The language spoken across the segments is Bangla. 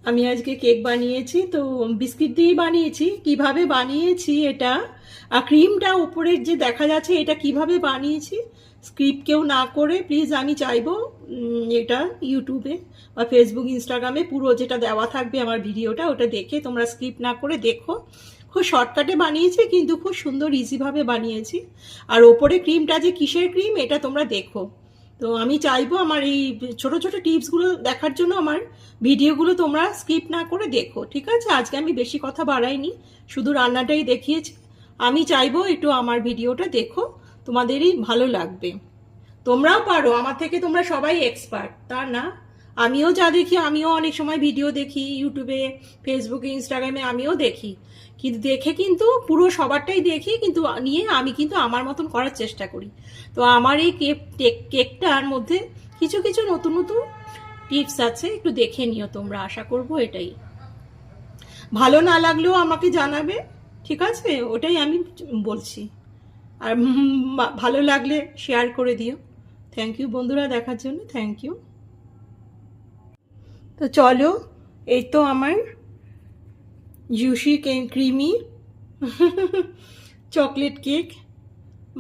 আমি আজকে কেক বানিয়েছি, তো বিস্কিট দিয়েই বানিয়েছি। কিভাবে বানিয়েছি এটা, আর ক্রিমটা উপরের যে দেখা যাচ্ছে এটা কিভাবে বানিয়েছি স্ক্রিপ্ট কেউ না করে, প্লিজ আমি চাইবো এটা ইউটিউবে বা ফেসবুক ইনস্টাগ্রামে পুরো যেটা দেওয়া থাকবে আমার ভিডিওটা, ওটা দেখে তোমরা স্ক্রিপ্ট না করে দেখো। খুব শর্টকাটে বানিয়েছি কিন্তু খুব সুন্দর ইজিভাবে বানিয়েছি। আর ওপরে ক্রিমটা যে কিসের ক্রিম এটা তোমরা দেখো। তো আমি চাইবো আমার এই ছোট ছোট টিপসগুলো দেখার জন্য আমার ভিডিওগুলো তোমরা স্কিপ না করে দেখো, ঠিক আছে? আজকে আমি বেশি কথা বাড়াইনি, শুধু রান্নাটাই দেখিয়েছি। আমি চাইবো একটু আমার ভিডিওটা দেখো, তোমাদেরই ভালো লাগবে। তোমরাও পারো, আমার থেকে তোমরা সবাই এক্সপার্ট তা না। আমিও যা দেখি, আমিও অনেক সময় ভিডিও দেখি ইউটিউবে, ফেসবুকে, ইনস্টাগ্রামে আমিও দেখি, কিন্তু দেখে কিন্তু পুরো সবারটাই দেখি, কিন্তু নিয়ে আমি কিন্তু আমার মতন করার চেষ্টা করি। তো আমার এই কেকটার মধ্যে কিছু কিছু নতুন নতুন টিপস আছে, একটু দেখে নিও তোমরা, আশা করব এটাই। ভালো না লাগলেও আমাকে জানাবে, ঠিক আছে? ওটাই আমি বলছি। আর ভালো লাগলে শেয়ার করে দিও। থ্যাংক ইউ বন্ধুরা দেখার জন্য, থ্যাংক ইউ। তো চলো, এই তো আমার জুসি ক্রিমি চকলেট কেক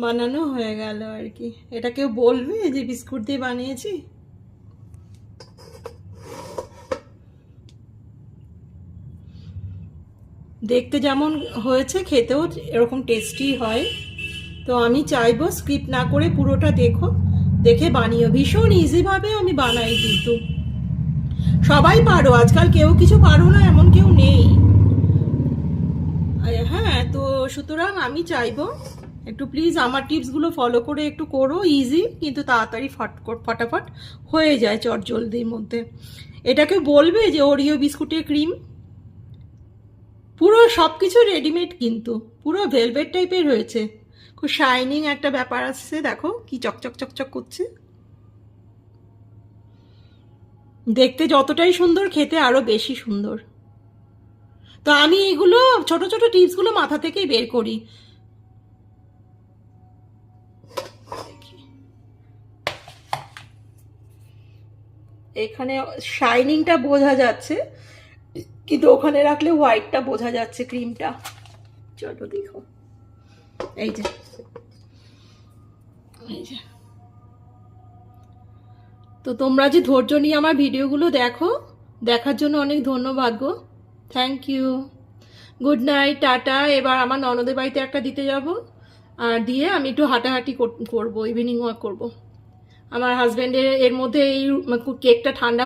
বানানো হয়ে গেল আর কি। এটা কেউ বলবে যে বিস্কুট দিয়ে বানিয়েছি? দেখতে যেমন হয়েছে খেতেও এরকম টেস্টি হয়। তো আমি চাইবো স্ক্রিপ্ট না করে পুরোটা দেখো, দেখে বানিও। ভীষণ ইজিভাবে আমি বানাই, কিন্তু সবাই পারো, আজকাল কেউ কিছু পারো না এমন কেউ নেই। হ্যাঁ, তো সুতরাং আমি চাইবো একটু প্লিজ আমার টিপসগুলো ফলো করে একটু করো। ইজি কিন্তু তাড়াতাড়ি ফটাফট হয়ে যায় চটজলদির মধ্যে। এটাকে বলবে যে ওরিও বিস্কুটের ক্রিম, পুরো সব কিছু রেডিমেড, কিন্তু পুরো ভেলভেট টাইপের হয়েছে। খুব শাইনিং একটা ব্যাপার আসছে, দেখো কি চকচক চকচক করছে। দেখতে যতটাই সুন্দর, খেতে আরো বেশি সুন্দর। তো আমি এগুলো ছোট ছোট টিপসগুলো মাথা থেকেই বের করি। এখানে শাইনিংটা বোঝা যাচ্ছে, কিন্তু ওখানে রাখলে হোয়াইটটা বোঝা যাচ্ছে ক্রিমটা। চলো দেখো, এই যে, এই যে। তো তোমরা যে ধৈর্য নিয়ে আমার ভিডিওগুলো দেখো, দেখার জন্য অনেক ধন্যবাদ গো, thank you. Good night, tata. এবার আমার ননদের বাড়িতে একটা দিতে যাব, আর দিয়ে আমি একটু হাঁটাহাঁটি করবো, ইভিনিং ওয়াক করব। আমার হাজব্যান্ডের এর মধ্যে এই কেকটা ঠান্ডা